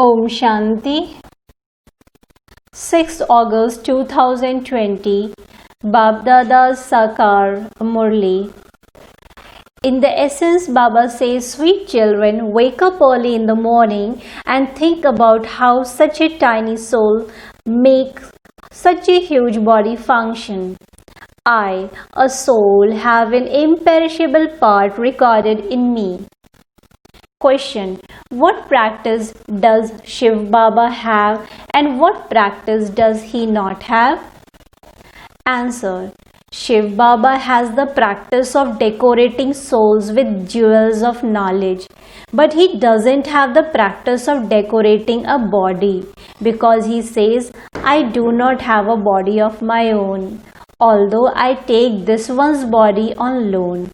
Om Shanti. 6th August 2020, Babdada's Sakar Murli. In the essence, Baba says, sweet children, wake up early in the morning and think about how such a tiny soul makes such a huge body function. I, a soul, have an imperishable part recorded in me. Question: what practice does Shiv Baba have and what practice does he not have? Answer: Shiv Baba has the practice of decorating souls with jewels of knowledge, but he doesn't have the practice of decorating a body, because he says, I do not have a body of my own, although I take this one's body on loan.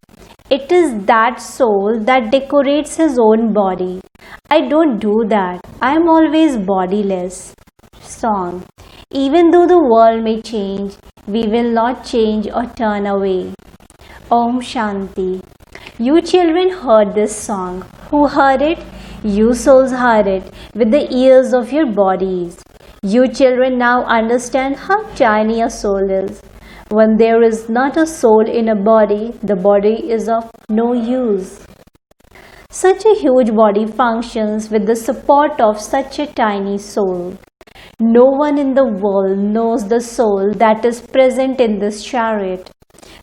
It is that soul that decorates his own body. I don't do that. I am always bodiless. Song. Even though the world may change, we will not change or turn away. Om Shanti. You children heard this song. Who heard it? You souls heard it with the ears of your bodies. You children now understand how tiny a soul is. When there is not a soul in a body, the body is of no use. Such a huge body functions with the support of such a tiny soul. No one in the world knows the soul that is present in this chariot.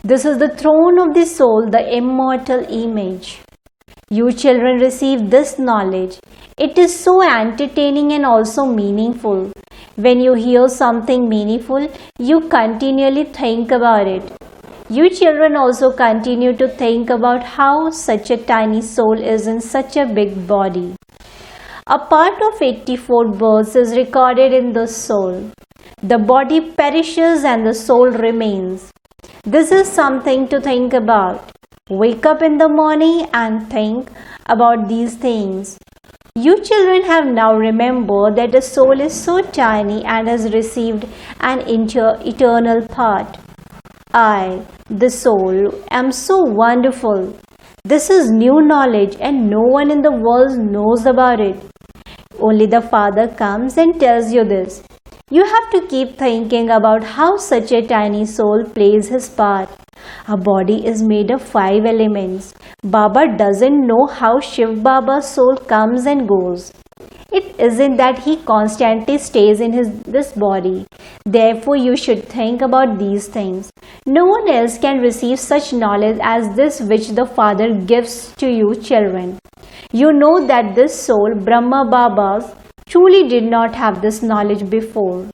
This is the throne of the soul, the immortal image. You children receive this knowledge. It is so entertaining and also meaningful. When you hear something meaningful, you continually think about it. You children also continue to think about how such a tiny soul is in such a big body. A part of 84 births is recorded in the soul. The body perishes and the soul remains. This is something to think about. Wake up in the morning and think about these things. You children have now remembered that the soul is so tiny and has received an eternal part. I, the soul, am so wonderful. This is new knowledge and no one in the world knows about it. Only the Father comes and tells you this. You have to keep thinking about how such a tiny soul plays his part. A body is made of 5 elements. Baba doesn't know how Shiv Baba's soul comes and goes. It isn't that he constantly stays in this body. Therefore, you should think about these things. No one else can receive such knowledge as this which the Father gives to you children. You know that this soul, Brahma Baba's, truly did not have this knowledge before.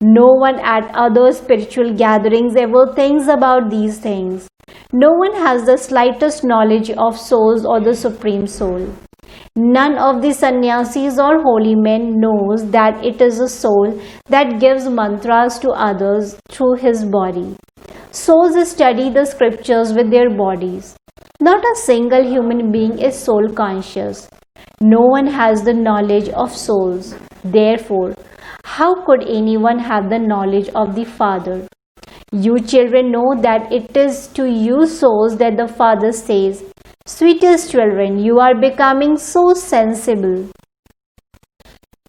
No one at other spiritual gatherings ever thinks about these things. No one has the slightest knowledge of souls or the Supreme Soul. None of the sannyasis or holy men knows that it is a soul that gives mantras to others through his body. Souls study the scriptures with their bodies. Not a single human being is soul conscious. No one has the knowledge of souls. Therefore, how could anyone have the knowledge of the Father? You children know that it is to you souls that the Father says, sweetest children, you are becoming so sensible.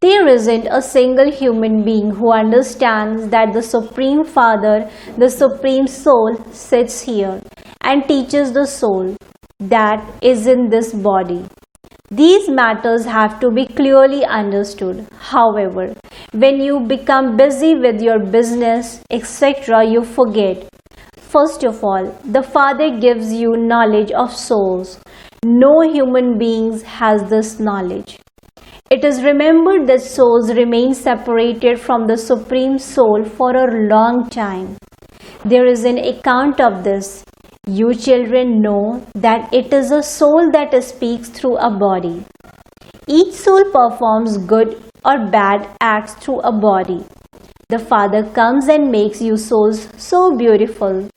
There isn't a single human being who understands that the Supreme Father, the Supreme Soul, sits here and teaches the soul that is in this body. These matters have to be clearly understood. However, when you become busy with your business, etc., you forget. First of all, the Father gives you knowledge of souls. No human being has this knowledge. It is remembered that souls remain separated from the Supreme Soul for a long time. There is an account of this. You children know that it is a soul that speaks through a body. Each soul performs good or bad acts through a body. The Father comes and makes you souls so beautiful.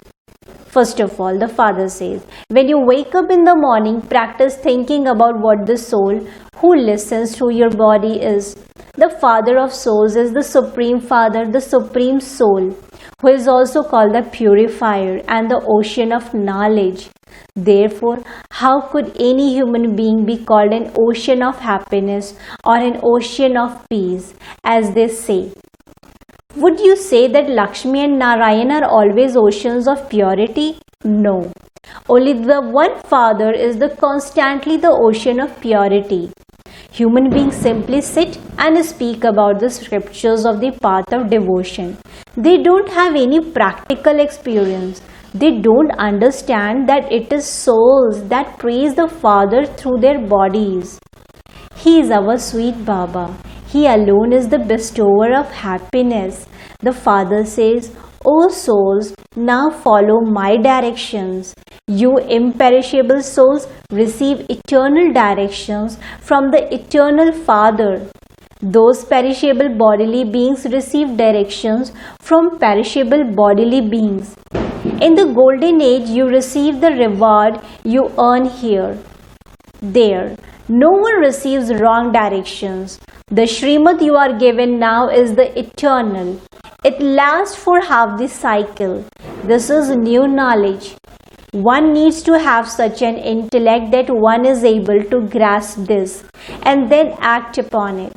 First of all, the Father says, when you wake up in the morning, practice thinking about what the soul who listens through your body is. The Father of souls is the Supreme Father, the Supreme Soul, who is also called the Purifier and the Ocean of Knowledge. Therefore, how could any human being be called an ocean of happiness or an ocean of peace, as they say? Would you say that Lakshmi and Narayan are always oceans of purity? No. Only the one Father is constantly the ocean of purity. Human beings simply sit and speak about the scriptures of the path of devotion. They don't have any practical experience. They don't understand that it is souls that praise the Father through their bodies. He is our sweet Baba. He alone is the bestower of happiness. The Father says, O souls, now follow my directions. You imperishable souls receive eternal directions from the eternal Father. Those perishable bodily beings receive directions from perishable bodily beings. In the golden age, you receive the reward you earn here. There, no one receives wrong directions. The Srimad you are given now is the eternal. It lasts for half the cycle. This is new knowledge. One needs to have such an intellect that one is able to grasp this and then act upon it.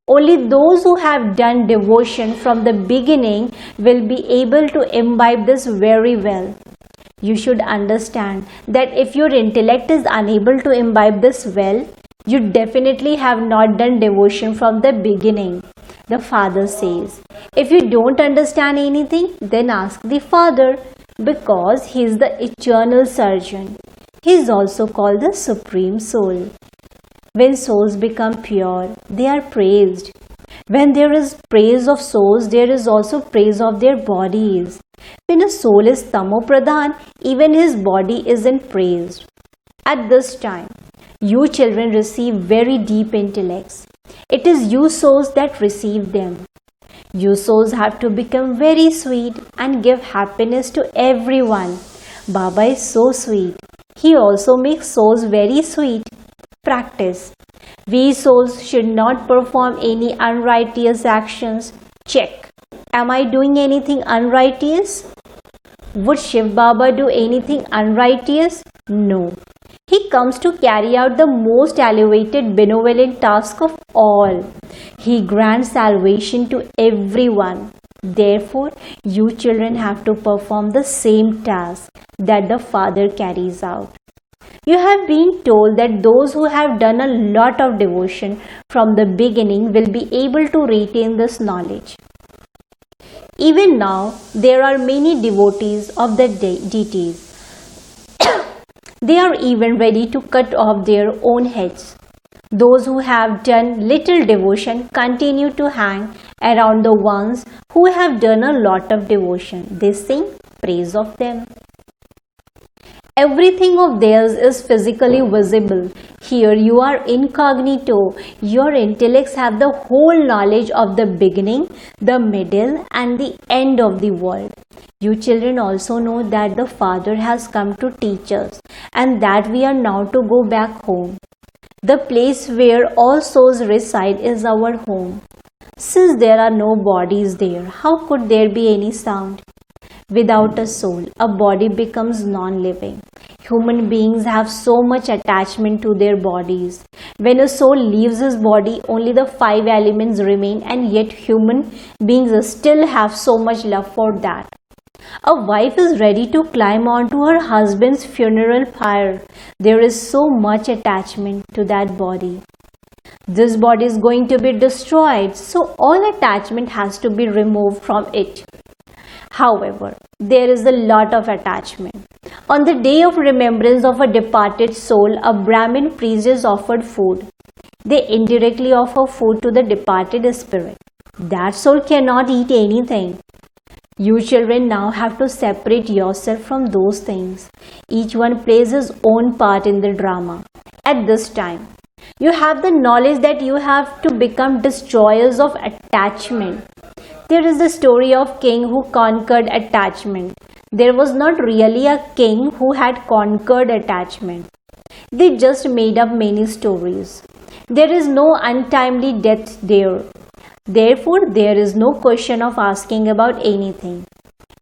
Only those who have done devotion from the beginning will be able to imbibe this very well. You should understand that if your intellect is unable to imbibe this well, you definitely have not done devotion from the beginning. The Father says, if you don't understand anything, then ask the Father, because He is the eternal surgeon. He is also called the Supreme Soul. When souls become pure, they are praised. When there is praise of souls, there is also praise of their bodies. When a soul is tamopradhan, even his body isn't praised. At this time, you children receive very deep intellects. It is you souls that receive them. You souls have to become very sweet and give happiness to everyone. Baba is so sweet. He also makes souls very sweet. Practice. We souls should not perform any unrighteous actions. Check. Am I doing anything unrighteous? Would Shiv Baba do anything unrighteous? No. He comes to carry out the most elevated benevolent task of all. He grants salvation to everyone. Therefore, you children have to perform the same task that the Father carries out. You have been told that those who have done a lot of devotion from the beginning will be able to retain this knowledge. Even now, there are many devotees of the deities. They are even ready to cut off their own heads. Those who have done little devotion continue to hang around the ones who have done a lot of devotion. They sing praise of them. Everything of theirs is physically visible. Here you are incognito. Your intellects have the whole knowledge of the beginning, the middle, and the end of the world. You children also know that the Father has come to teach us and that we are now to go back home. The place where all souls reside is our home. Since there are no bodies there, how could there be any sound? Without a soul, a body becomes non-living. Human beings have so much attachment to their bodies. When a soul leaves his body, only the 5 elements remain, and yet human beings still have so much love for that. A wife is ready to climb onto her husband's funeral pyre. There is so much attachment to that body. This body is going to be destroyed, so all attachment has to be removed from it. However, there is a lot of attachment. On the day of remembrance of a departed soul, a Brahmin priest is offered food. They indirectly offer food to the departed spirit. That soul cannot eat anything. You children now have to separate yourself from those things. Each one plays his own part in the drama. At this time, you have the knowledge that you have to become destroyers of attachment. There is the story of king who conquered attachment. There was not really a king who had conquered attachment. They just made up many stories. There is no untimely death there. Therefore, there is no question of asking about anything.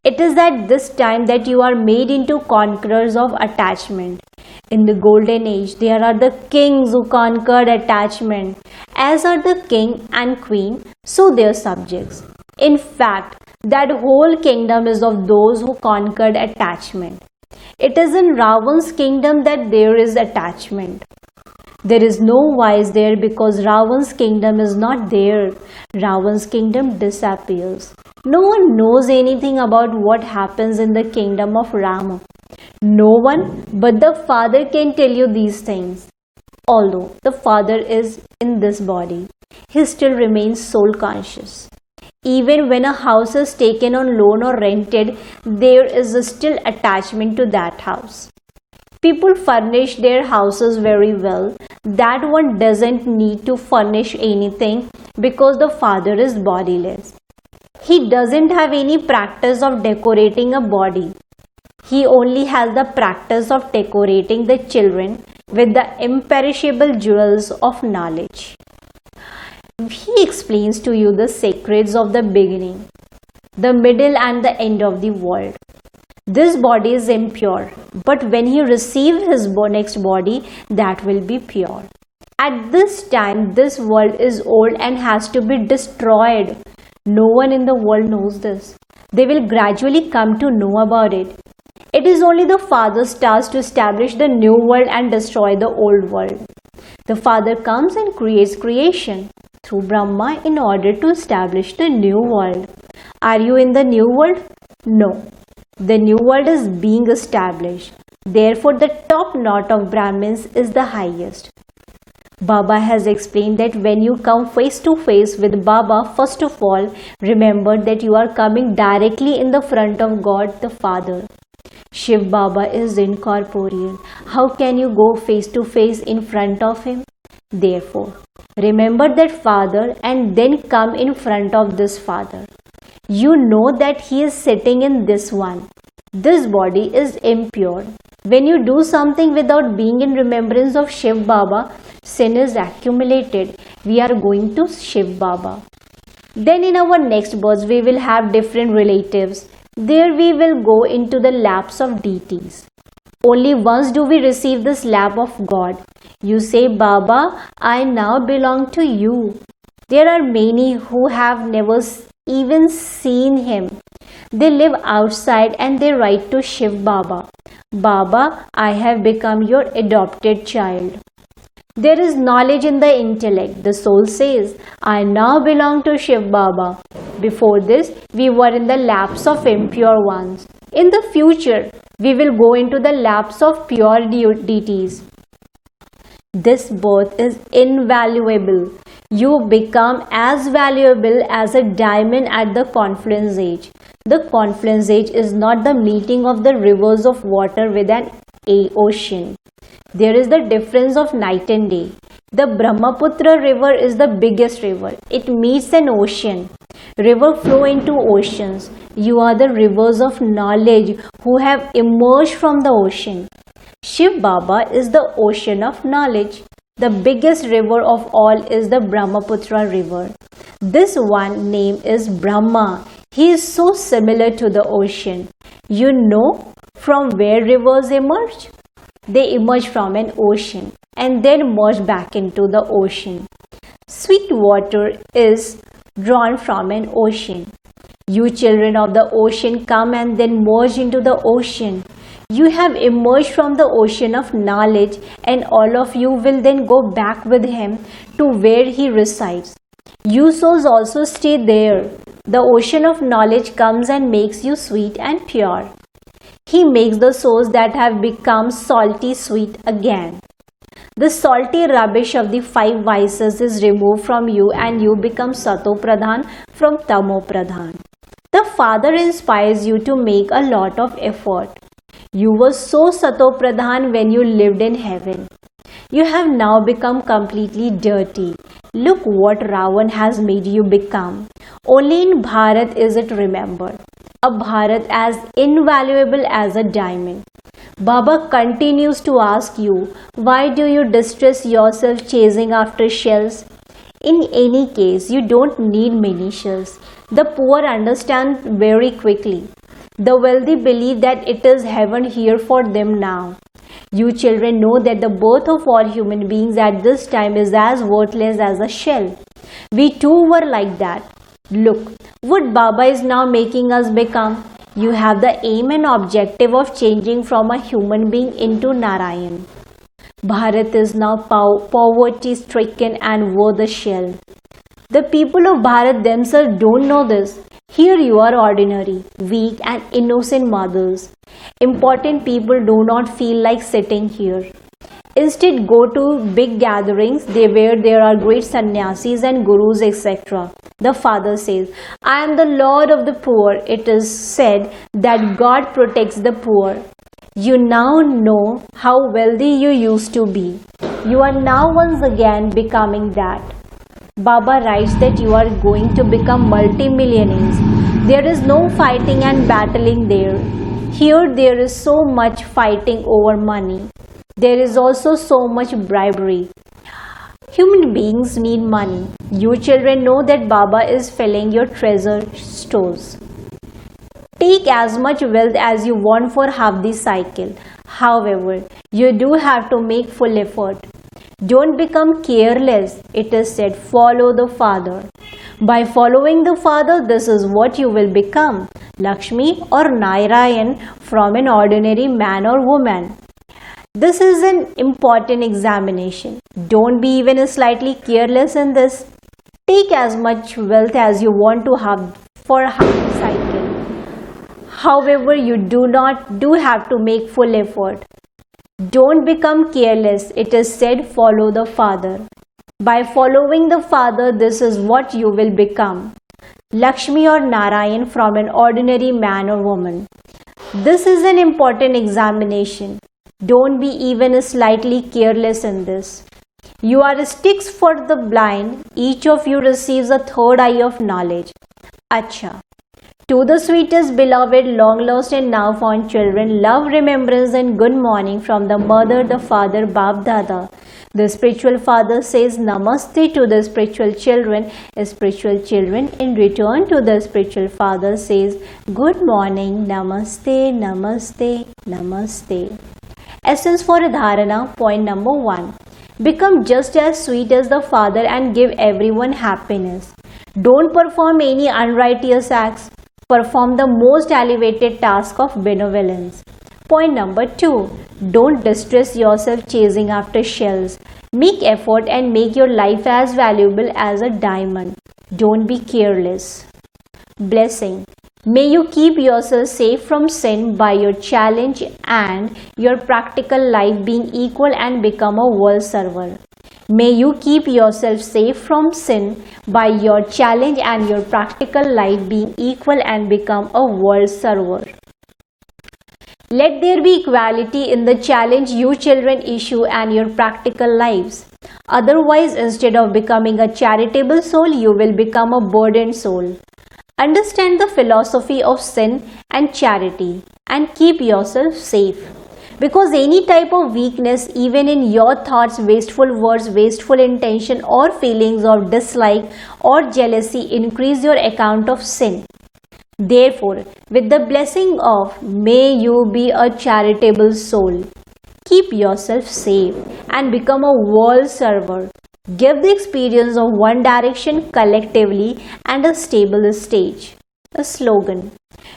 It is at this time that you are made into conquerors of attachment. In the golden age, there are the kings who conquered attachment, as are the king and queen, so their subjects. In fact, that whole kingdom is of those who conquered attachment. It is in Ravan's kingdom that there is attachment. There is no wise there because Ravan's kingdom is not there. Ravan's kingdom disappears. No one knows anything about what happens in the kingdom of Rama. No one but the Father can tell you these things. Although the Father is in this body, he still remains soul conscious. Even when a house is taken on loan or rented, there is still attachment to that house. People furnish their houses very well. That one doesn't need to furnish anything because the Father is bodiless. He doesn't have any practice of decorating a body. He only has the practice of decorating the children with the imperishable jewels of knowledge. He explains to you the secrets of the beginning, the middle and the end of the world. This body is impure, but when he receives his next body, that will be pure. At this time, this world is old and has to be destroyed. No one in the world knows this. They will gradually come to know about it. It is only the Father's task to establish the new world and destroy the old world. The Father comes and creates creation through Brahma in order to establish the new world. Are you in the new world? No. The new world is being established. Therefore, the top knot of Brahmins is the highest. Baba has explained that when you come face to face with Baba, first of all, remember that you are coming directly in the front of God the Father. Shiv Baba is incorporeal. How can you go face to face in front of him? Therefore, remember that Father and then come in front of this Father. You know that he is sitting in this one. This body is impure. When you do something without being in remembrance of Shiv Baba, sin is accumulated. We are going to Shiv Baba. Then in our next births, we will have different relatives. There we will go into the laps of deities. Only once do we receive this lap of God. You say, Baba, I now belong to you. There are many who have never even seen him. They live outside and they write to Shiv Baba, Baba, I have become your adopted child. There is knowledge in the intellect. The soul says, I now belong to Shiv Baba. Before this, we were in the laps of impure ones. In the future, we will go into the laps of pure deities. This birth is invaluable. You become as valuable as a diamond at the confluence age. The confluence age is not the meeting of the rivers of water with an ocean. There is the difference of night and day. The Brahmaputra river is the biggest river. It meets an ocean. Rivers flow into oceans. You are the rivers of knowledge who have emerged from the ocean. Shiv Baba is the ocean of knowledge. The biggest river of all is the Brahmaputra river. This one name is Brahma. He is so similar to the ocean. You know from where rivers emerge? They emerge from an ocean and then merge back into the ocean. Sweet water is drawn from an ocean. You children of the ocean come and then merge into the ocean. You have emerged from the ocean of knowledge and all of you will then go back with him to where he resides. You souls also stay there. The ocean of knowledge comes and makes you sweet and pure. He makes the souls that have become salty sweet again. The salty rubbish of the 5 vices is removed from you and you become Sato Pradhan from Tamo Pradhan. The Father inspires you to make a lot of effort. You were so Sato Pradhan when you lived in heaven. You have now become completely dirty. Look what Ravan has made you become. Only in Bharat is it remembered. A Bharat as invaluable as a diamond. Baba continues to ask you, why do you distress yourself chasing after shells? In any case, you don't need many shells. The poor understand very quickly. The wealthy believe that it is heaven here for them now. You children know that the birth of all human beings at this time is as worthless as a shell. We too were like that. Look, what Baba is now making us become. You have the aim and objective of changing from a human being into Narayan. Bharat is now poverty-stricken and wore the shell. The people of Bharat themselves don't know this. Here you are ordinary, weak and innocent mothers. Important people do not feel like sitting here. Instead, go to big gatherings where there are great sannyasis and gurus, etc. The father says, I am the Lord of the poor. It is said that God protects the poor. You now know how wealthy you used to be. You are now once again becoming that. Baba writes that you are going to become multimillionaires. There is no fighting and battling there. Here there is so much fighting over money. There is also so much bribery. Human beings need money. You children know that Baba is filling your treasure stores. Take as much wealth as you want for half the cycle. However, you do have to make full effort. Don't become careless. It is said, follow the Father. By following the Father, this is what you will become, Lakshmi or Narayan from an ordinary man or woman. This is an important examination. Don't be even slightly careless in this. Take as much wealth as you want to have for half the cycle. However, you do have to make full effort. Don't become careless. It is said, follow the Father. By following the Father, this is what you will become, Lakshmi or Narayan from an ordinary man or woman. This is an important examination. Don't be even slightly careless in this. You are sticks for the blind. Each of you receives a third eye of knowledge. Acha. To the sweetest, beloved, long lost and now found children, love, remembrance and good morning from the mother, the father, Bap Dada. The spiritual father says namaste to the spiritual children. Spiritual children in return to the spiritual father says good morning, namaste, namaste, namaste. Essence for dharana, point number 1. Become just as sweet as the Father and give everyone happiness. Don't perform any unrighteous acts. Perform the most elevated task of benevolence. Point number 2. Don't distress yourself chasing after shells. Make effort and make your life as valuable as a diamond. Don't be careless. Blessing. May you keep yourself safe from sin by your challenge and your practical life being equal and become a world server. May you keep yourself safe from sin by your challenge and your practical life being equal and become a world server. Let there be equality in the challenge you children issue and your practical lives. Otherwise, instead of becoming a charitable soul, you will become a burdened soul. Understand the philosophy of sin and charity and keep yourself safe. Because any type of weakness, even in your thoughts, wasteful words, wasteful intention or feelings of dislike or jealousy increase your account of sin. Therefore, with the blessing of may you be a charitable soul, keep yourself safe and become a world server. Give the experience of one direction collectively and a stable stage. A slogan.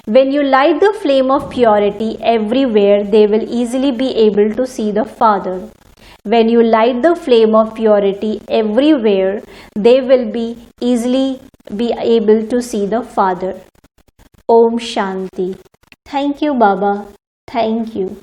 When you light the flame of purity everywhere, they will easily be able to see the Father. When you light the flame of purity everywhere, they will easily be able to see the Father. Om Shanti. Thank you, Baba. Thank you.